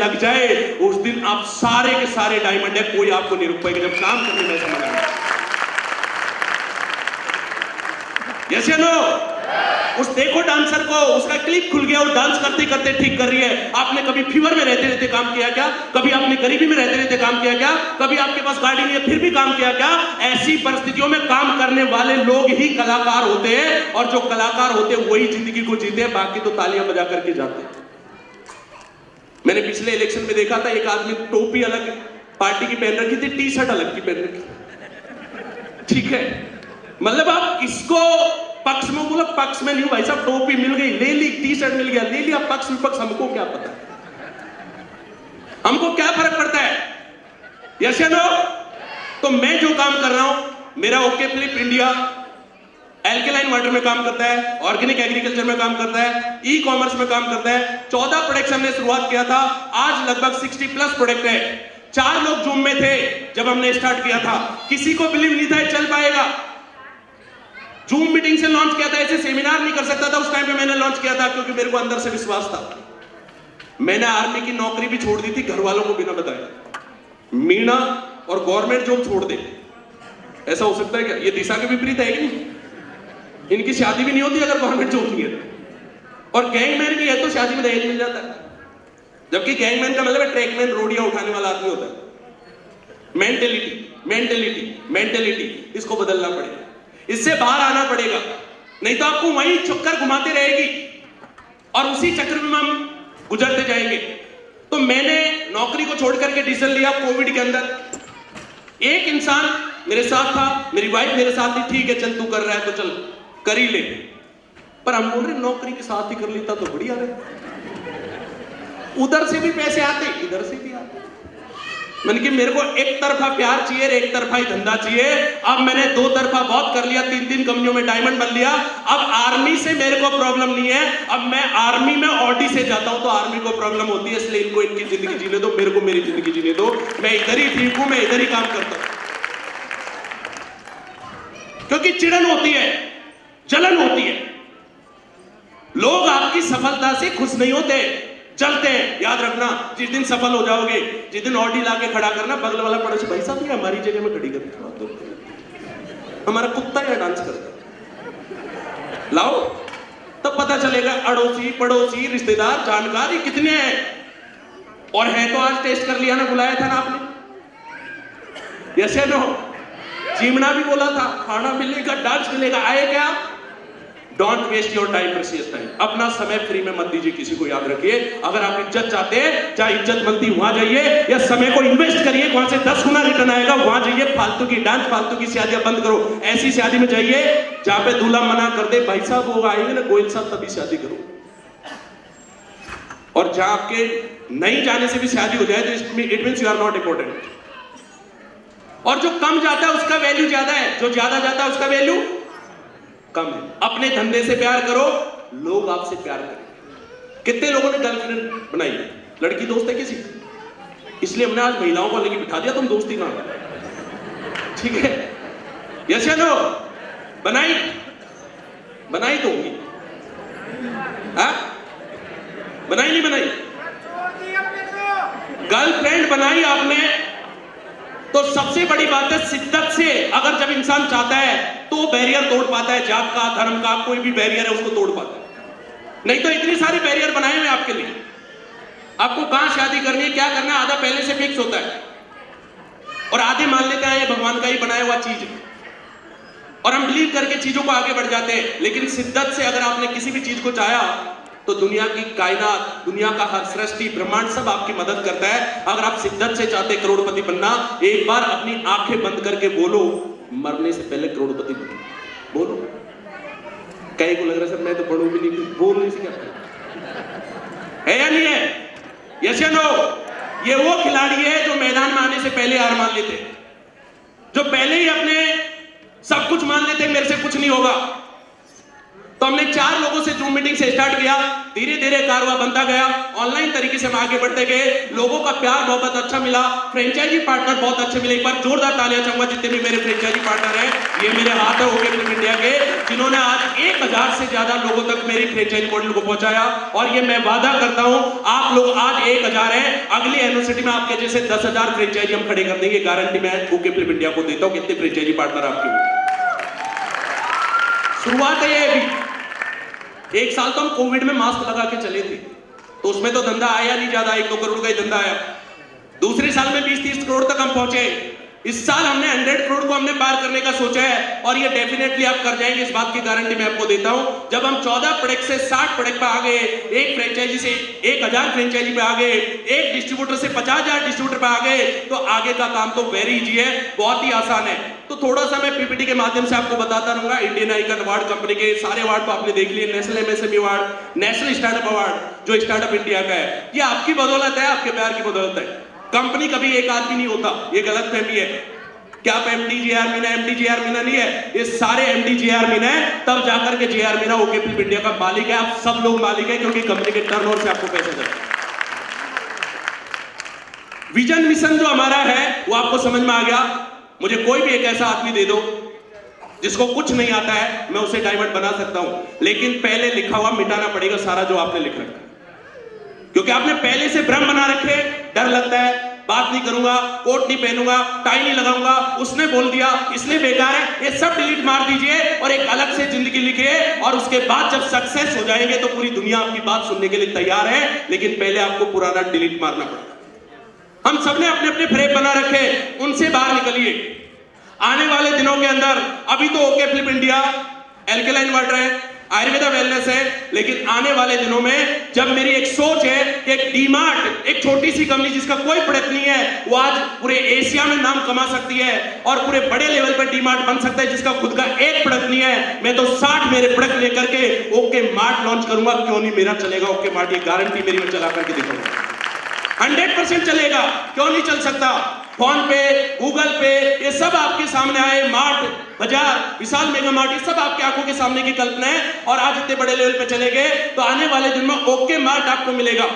लग जाए उस दिन आप सारे के सारे डायमंड है, कोई आपको नहीं रोक पाएगा। जब काम करने में समझ आएगा, यस या नो? उस देखो डांसर को, उसका क्लिप खुल गया, वो डांस करते करते ठीक कर रही है। आपने कभी फीवर में रहते रहते काम किया क्या? कभी आपने गरीबी में रहते रहते काम किया क्या? कभी आपके पास गाड़ी नहीं है फिर भी काम किया क्या? ऐसी परिस्थितियों में काम करने वाले लोग ही कलाकार होते हैं, और जो कलाकार होते हैं वही जिंदगी को जीते हैं, बाकी तो तालियां बजा करके जाते हैं। मैंने पिछले इलेक्शन में देखा था, एक आदमी टोपी अलग पार्टी की पहन रखी थी, टी शर्ट अलग की पहन रखी। ठीक है, मतलब आप किसको पक्ष में बोला? पक्ष में नहीं भाई साहब, टोपी मिल गई ले ली, टी शर्ट मिल गया ले लिया, पक्ष विपक्ष हमको क्या पता, हमको क्या फर्क पड़ता है? यस या नो? तो मैं जो काम कर रहा हूं, मेरा okay flip India alkaline water में काम करता है, ऑर्गेनिक एग्रीकल्चर में काम करता है, ई कॉमर्स में काम करता है। 14 प्रोडक्ट्स हमने शुरुआत किया था, आज लगभग 60 प्लस प्रोडक्ट है। 4 लोग जूम में थे जब हमने स्टार्ट किया था, किसी को बिलीव नहीं था चल पाएगा। जूम मीटिंग से लॉन्च किया था, ऐसे सेमिनार नहीं कर सकता था उस टाइम पे मैंने लॉन्च किया था, क्योंकि मेरे को अंदर से विश्वास था। मैंने आर्मी की नौकरी भी छोड़ दी थी घर वालों को बिना बताए। मीणा और गवर्नमेंट जॉब छोड़ दे, ऐसा हो सकता है क्या? ये दिशा के विपरीत है कि नहीं? इनकी शादी भी नहीं होती अगर गवर्नमेंट जॉब नहीं है, और गैंगमैन की है तो शादी में दहेज मिल जाता है, जबकि गैंगमैन का मतलब है ट्रैकमैन, रोडियां उठाने वाला आदमी होता है। मेंटेलिटी इसको बदलना पड़ेगा, इससे बाहर आना पड़ेगा, नहीं तो आपको वही चक्कर घुमाते रहेगी और उसी चक्कर में हम गुजरते जाएंगे। तो मैंने नौकरी को छोड़ करके डिसीजन लिया कोविड के अंदर। एक इंसान मेरे साथ था, मेरी वाइफ मेरे साथ थी, ठीक है चल तू कर रहा है तो चल कर ही ले, पर हम बोल रहे नौकरी के साथ ही कर लेता तो बढ़िया रहे, उधर से भी पैसे आते इधर से भी आते। मैंने कि मेरे को एक तरफा प्यार चाहिए, एक तरफा ही धंधा चाहिए। अब मैंने 2 तरफा बहुत कर लिया, 3 कंपनियों में डायमंड बन लिया। अब आर्मी से मेरे को प्रॉब्लम नहीं है, अब मैं आर्मी में ऑडी से जाता हूं तो आर्मी को प्रॉब्लम होती है, इसलिए इनको इनकी जिंदगी जीने दो, मेरे को मेरी जिंदगी जीने दो। मैं इधर ही ठीक हूं, मैं इधर ही काम करता हूं, क्योंकि चिड़न होती है, जलन होती है। लोग आपकी सफलता से खुश नहीं होते, चलते हैं। याद रखना, जिस दिन सफल हो जाओगे, जिस दिन ऑडी लाके खड़ा करना, बगल वाला पड़ोसी भाई साहब ये हमारी जगह में खड़ी कर दो, हमारा कुत्ता या डांस करता लाओ, तब पता चलेगा अड़ोसी पड़ोसी रिश्तेदार जानकारी कितने हैं। और है तो आज टेस्ट कर लिया ना, बुलाया था ना आपने, यस या नो? चिमना भी बोला था, खाना मिलेगा डांस मिलेगा, आए क्या? Don't waste your time, precious time. अपना समय फ्री में मत दीजिए किसी को, याद रखिए। अगर आप इज्जत चाहते हैं, चाहे इज्जत मिलती वहां जाइए, या समय को इन्वेस्ट करिए, वहां से 10 गुना रिटर्न आएगा, वहां जाइए। फालतू की डांस, फालतू की शादियां बंद करो। ऐसी शादी में जाइए जहां पे दूल्हा मना कर दे, भाई साहब वो आएंगे ना गोयल साहब, तभी शादी करो। और जहां आपके नहीं जाने से भी शादी हो जाए तो it means you are not important. और जो कम जाता है उसका वैल्यू ज्यादा है, जो ज्यादा जाता है उसका वैल्यू कम है। अपने धंधे से प्यार करो, लोग आपसे प्यार करेंगे। कितने लोगों ने गर्लफ्रेंड बनाई? लड़की दोस्त है किसी, इसलिए हमने आज महिलाओं को लेके बिठा दिया, तुम दोस्ती कहां? ठीक है, यस या नो? बनाई तो होगी, बनाई नहीं बनाई? गर्लफ्रेंड बनाई आपने तो सबसे बड़ी बात है शिद्दत से। अगर जब इंसान चाहता है तो बैरियर तोड़ पाता है, जात का, धर्म का, कोई भी बैरियर है उसको तोड़ पाता है। नहीं तो इतनी सारी बैरियर बनाए हुए आपके लिए, आपको कहां शादी करनी है, क्या करना है, आधा पहले से फिक्स होता है, और आधे मान लेते हैं ये भगवान का ही बनाया हुआ चीज है, और हम बिलीव करके चीजों को आगे बढ़ जाते हैं। लेकिन शिद्दत से अगर आपने किसी भी चीज को चाहा तो दुनिया की कायनात, दुनिया का हर सृष्टि ब्रह्मांड सब आपकी मदद करता है। अगर आप शिद्दत से चाहते करोड़पति बनना, एक बार अपनी आंखें बंद करके बोलो, मरने से पहले करोड़पति बनो। बोलो। कई को लग रहा है सर मैं तो पढ़ू भी नहीं, बोलने से क्या है या नहीं है? यस या नो? ये वो खिलाड़ी है जो मैदान में आने से पहले हार मान लेते, जो पहले ही अपने सब कुछ मान लेते मेरे से कुछ नहीं होगा। तो हमने 4 लोगों से जूम मीटिंग से स्टार्ट किया, धीरे धीरे कारवा बनता गया, ऑनलाइन तरीके से हम आगे बढ़ते गए, लोगों का प्यार बहुत अच्छा मिला, फ्रेंचाइजी पार्टनर बहुत अच्छे मिले। एक बार जोरदार तालियां चाहूंगा जितने भी मेरे फ्रेंचाइजी पार्टनर हैं, ये मेरे हाथ है ओके फिल्म इंडिया के, जिन्होंने आज 1000 से ज्यादा लोगों तक मेरी फ्रेंचाइजी मॉडल को पहुंचाया। और ये मैं वादा करता हूं, आप लोग आज 1000 हैं, अगली यूनिवर्सिटी में आपके जैसे 10,000 फ्रेंचाइजी हम खड़े कर देंगे, गारंटी मैं ओके फिल्म इंडिया को देता हूं। कितने फ्रेंचाइजी पार्टनर आपके? शुरुआत है ये अभी। 1 साल तो हम कोविड में मास्क लगा के चले थे, तो उसमें तो धंधा आया नहीं ज्यादा, 1-2 करोड़ का ही धंधा आया। दूसरे साल में 20-30 करोड़ तक हम पहुंचे। इस साल हमने 100 करोड़ को हमने पार करने का सोचा है, और ये डेफिनेटली आप कर जाएंगे, इस बात की गारंटी मैं आपको देता हूं। जब हम 14 प्रोडक्ट से 60 प्रोडक्ट पे आ गए, एक फ्रेंचाइजी से 1000 फ्रेंचाइजी पे आ गए, एक डिस्ट्रीब्यूटर से 50,000 डिस्ट्रीब्यूटर पे आ गए, तो आगे का काम तो वेरी इजी है, बहुत ही आसान है। तो थोड़ा सा मैं पीपीटी के माध्यम से आपको बताता रहूंगा। इंडियन आइकन अवार्ड कंपनी के सारे अवार्ड तो आपने देख लिए, national MSME award, national startup award जो स्टार्टअप इंडिया का है, ये आपकी बदौलत है, आपके प्यार की बदौलत है। कंपनी कभी एक आदमी नहीं होता, ये गलतफहमी है। क्या आप MD JR Meena, MD JR Meena नहीं है, ये सारे एमडी जेआर मीना है, तब जाकर के JR Meena okay film India का मालिक है। आप सब लोग मालिक है, क्योंकि कंपनी के टर्नओवर से आपको पैसे देते हैं। विजन मिशन जो हमारा है वो आपको समझ में आ गया। मुझे कोई भी एक ऐसा आदमी दे दो जिसको कुछ नहीं आता है, मैं उसे डायमंड बना सकता हूं, लेकिन पहले लिखा हुआ मिटाना पड़ेगा सारा जो आपने लिख रखा है। क्योंकि आपने पहले से भ्रम बना रखे, डर लगता है, बात नहीं करूंगा, कोट नहीं पहनूंगा, टाई नहीं लगाऊंगा, उसने बोल दिया इसलिए बेकार है, ये सब डिलीट मार दीजिए और एक अलग से जिंदगी लिखिए। और उसके बाद जब सक्सेस हो जाएंगे तो पूरी दुनिया आपकी बात सुनने के लिए तैयार है, लेकिन पहले आपको पुराना डिलीट मारना पड़ेगा। हम सबने अपने अपने फ्रेम बना रखे, उनसे बाहर निकलिए। आने वाले दिनों के अंदर, अभी तो okay film India, alkaline water है, आयुर्वेदा वेलनेस है, लेकिन आने वाले दिनों में जब मेरी एक सोच है कि एक डीमार्ट, एक छोटी सी कंपनी जिसका कोई प्रोडक्ट नहीं है, वो आज पूरे एशिया में नाम कमा सकती है, और पूरे बड़े लेवल पर डीमार्ट बन सकता है जिसका खुद का एक प्रोडक्ट नहीं है। मैं तो 60 मेरे प्रोडक्ट लेकर के ओके मार्ट लॉन्च करूंगा, क्यों नहीं मेरा चलेगा ओके मार्ट, ये गारंटी मेरी, मैं चला करके दिखाऊंगा। 100% चलेगा, क्यों नहीं चल सकता। फोन पे, गूगल पे, ये सब आपके सामने आए, मार्ट, बाजार, विशाल मेगा मार्ट, ये सब आपकी आंखों के सामने की कल्पना है, और आज इतने बड़े लेवल पे चले गए, तो आने वाले दिन में ओके मार्ट आपको मिलेगा।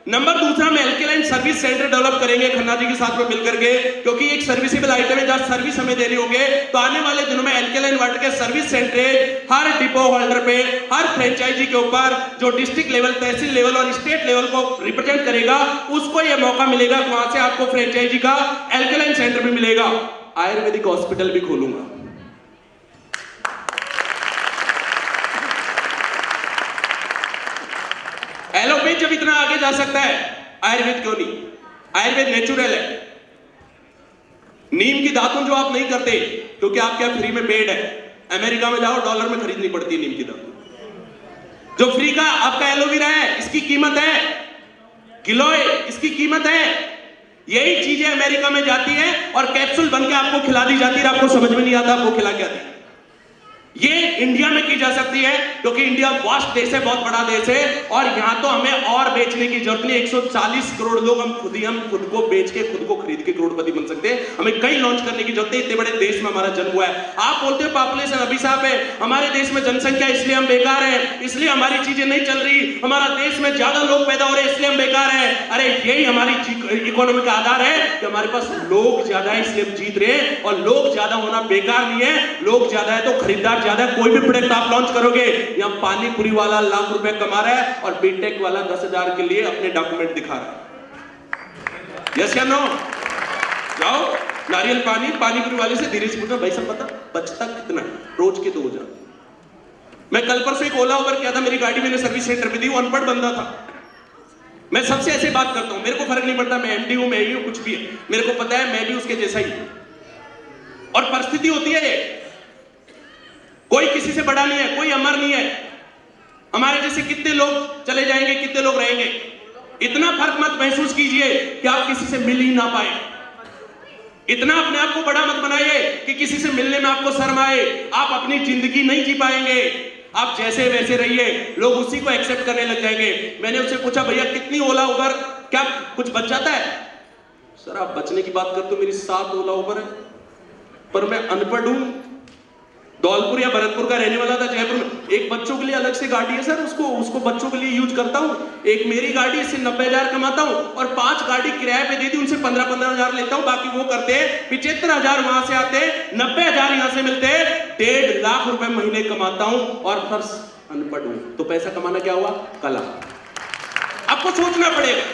नंबर दूसरा, में एल्केलाइन सर्विस सेंटर डेवलप करेंगे खन्ना जी के साथ में मिलकर के, क्योंकि एक सर्विसेबल आइटम है, जहां सर्विस हमें देनी होगी। तो आने वाले दिनों में एल्केलाइन वाटर के सर्विस सेंटर हर डिपो होल्डर पे, हर फ्रेंचाइजी के ऊपर, जो डिस्ट्रिक्ट लेवल, तहसील लेवल और स्टेट लेवल को रिप्रेजेंट करेगा, उसको यह मौका मिलेगा कि वहां से आपको फ्रेंचाइजी का एल्केलाइन सेंटर भी मिलेगा। आयुर्वेदिक हॉस्पिटल भी खोलूंगा। एलोपैथ जब इतना आगे जा सकता है, आयुर्वेद क्यों नहीं? आयुर्वेद नेचुरल है। नीम की दातुन जो आप नहीं करते, क्योंकि आपके यहाँ फ्री में पेड़ है, अमेरिका में जाओ $1 में खरीदनी पड़ती है नीम की दातुन। जो फ्री का आपका एलोवेरा है, इसकी कीमत है, गिलोय, इसकी कीमत है। यही चीजें अमेरिका में जाती है और कैप्सूल बन के आपको खिला दी जाती है, आपको समझ में नहीं आता आपको खिला क्या दी। ये इंडिया में की जा सकती है, क्योंकि इंडिया वास्ट देश है, बहुत बड़ा देश है, और यहां तो हमें और बेचने की जरूरत नहीं। 140 करोड़ लोग हम खुद को बेच के, खुद को खरीद के करोड़पति बन सकते हैं। हमें कई लॉन्च करने की जरूरत है, इतने बड़े देश में हमारा जन्म हुआ है। आप बोलते हो पॉपुलेशन अभिशाप है, हमारे देश में जनसंख्या इसलिए हम बेकार है, इसलिए हमारी चीजें नहीं चल रही, हमारा देश में ज्यादा लोग पैदा हो रहे हैं इसलिए हम बेकार है। अरे यही हमारी इकोनॉमी का आधार है कि हमारे पास लोग ज्यादा है इसलिए हम जीत रहे हैं, और लोग ज्यादा होना बेकार नहीं है। लोग ज्यादा है तो खरीदार ज्यादा। कोई भी प्रोडक्ट आप लॉन्च करोगे, यहां पानी पूरी वाला लाख रुपए कमा रहा है और बीटेक वाला 10,000 के लिए अपने डॉक्यूमेंट दिखा रहा है। यस या नो? जाओ नारियल पानी पूरी वाले से धीरे से पूछो, भाई सब पता बचता कितना है? रोज के 2,000। मैं कल परसों एक ओला उबर किया था, मेरी गाड़ी मैंने सर्विस सेंटर पे दी, वो अनपढ़ बंदा था। मैं सबसे ऐसे बात करता हूं, मेरे को फर्क नहीं पड़ता मैं एमडी हूं, मैं ही हूं, कुछ भी है, मेरे को पता है मैं भी उसके जैसा ही हूं। और परिस्थिति होती है, कोई किसी से बड़ा नहीं है, कोई अमर नहीं है। हमारे जैसे कितने लोग चले जाएंगे, कितने लोग रहेंगे। इतना फर्क मत महसूस कीजिए कि आप किसी से मिल ही ना पाए। इतना अपने आप को बड़ा मत बनाइए कि किसी से मिलने में आपको शर्म आए। आप अपनी जिंदगी नहीं जी पाएंगे। आप जैसे वैसे रहिए, लोग उसी को एक्सेप्ट करने लग जाएंगे। मैंने उससे पूछा, भैया कितनी ओला उबर, क्या कुछ बच जाता है? सर आप बचने की बात करते हो, मेरी 7 ओला उबर है, पर मैं अनपढ़ हूं, धौलपुर या भरतपुर का रहने वाला था, जयपुर में। एक बच्चों के लिए अलग से गाड़ी है सर, उसको बच्चों के लिए यूज करता हूँ। एक मेरी गाड़ी, इससे 90,000 कमाता हूँ, और 5 गाड़ी किराए पे दे दी, उनसे 15-15,000 लेता हूँ। बाकी वो करते हैं 75,000 वहां से आते, 90,000 यहां से मिलते, 1.5 लाख रुपए महीने कमाता हूं, और फर्श अनपढ़ हूं। तो पैसा कमाना क्या हुआ? कला। आपको सोचना पड़ेगा,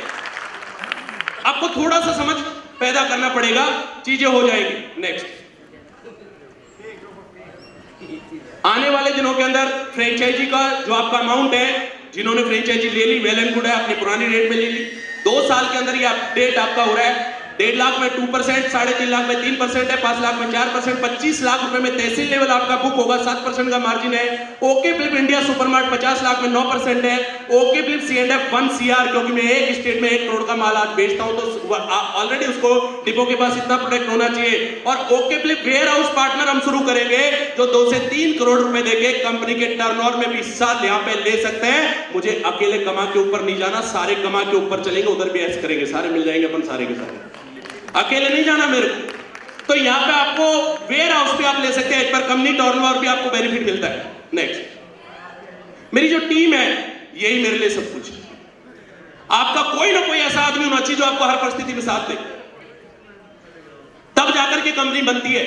आपको थोड़ा सा समझ पैदा करना पड़ेगा, चीजें हो जाएगी। नेक्स्ट, आने वाले दिनों के अंदर फ्रेंचाइजी का जो आपका अमाउंट है, जिन्होंने फ्रेंचाइजी ले ली वेल एंड गुड है, अपनी पुरानी रेट में ले ली। 2 साल के अंदर ये अपडेट आपका हो रहा है। 1.5 लाख में 2%, 3.5 लाख में 3% है, 5 लाख में 4%, 25 लाख रुपए में तहसील लेवल आपका बुक होगा, 7% का मार्जिन है। Okay flip India supermart 50 lakh में 9% है। ओके फ्लिप C&F 1 CR, क्योंकि मैं एक स्टेट में 1 करोड़ का माल आज बेचता हूं, तो ऑलरेडी उसको डिपो के पास इतना प्रोडक्ट होना चाहिए। और okay flip warehouse partner हम शुरू करेंगे, जो 2 से 3 करोड़ रुपए देके कंपनी के टर्नओवर में भी साथ यहां पे ले सकते हैं। मुझे अकेले कमा के ऊपर नहीं जाना, सारे कमा के ऊपर चलेंगे, उधर भी ऐसे करेंगे, सारे मिल जाएंगे अपन, सारे के सारे, अकेले नहीं जाना मेरे को। तो यहां पे आपको वेयर हाउस पे आप ले सकते हैं, एक पर कंपनी टर्नओवर भी आपको बेनिफिट मिलता है। नेक्स्ट, मेरी जो टीम है, यही मेरे लिए सब कुछ है। आपका कोई ना कोई ऐसा आदमी होना चाहिए जो आपको हर परिस्थिति में साथ दे, तब जाकर के कंपनी बनती है।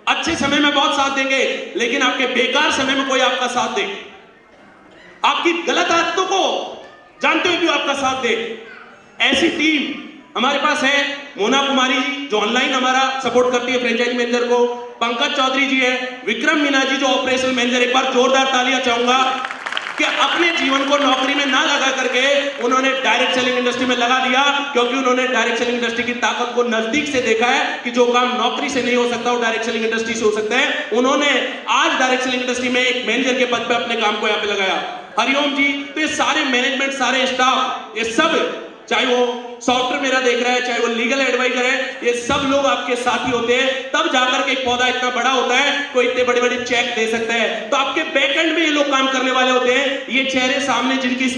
अच्छे समय में बहुत साथ देंगे, लेकिन आपके बेकार समय में कोई आपका साथ दे, आपकी गलत आदतों को जानते हुए भी आपका साथ दे, ऐसी टीम हमारे पास है। मोना कुमारी जी जो ऑनलाइन हमारा सपोर्ट करती है फ्रेंचाइजी मैनेजर को, पंकज चौधरी जी है, विक्रम मीना जी जो ऑपरेशनल मैनेजर, एक बार जोरदार तालियां चाहूंगा कि अपने जीवन को नौकरी में ना लगा करके उन्होंने डायरेक्ट सेलिंग इंडस्ट्री में लगा दिया, क्योंकि उन्होंने डायरेक्ट सेलिंग इंडस्ट्री की ताकत को नजदीक से देखा है कि जो काम नौकरी से नहीं हो सकता वो डायरेक्ट सेलिंग इंडस्ट्री से हो सकता है। उन्होंने आज डायरेक्ट सेलिंग इंडस्ट्री में एक मैनेजर के पद पे अपने काम को यहाँ पे लगाया। हरिओम जी, तो ये सारे मैनेजमेंट, सारे स्टाफ, ये सब, चाहे वो सॉफ्टवेयर मेरा देख रहा है, चाहे वो लीगल एडवाइजर है, ये सब लोग आपके साथी होते हैं, तब जाकर के एक पौधा इतना बड़ा होता है, कोई इतने बड़े बड़े चेक दे सकता है। तो आपके बैकएंड में ये लोग काम करने वाले होते हैं, ये चेहरे सामने जिनकी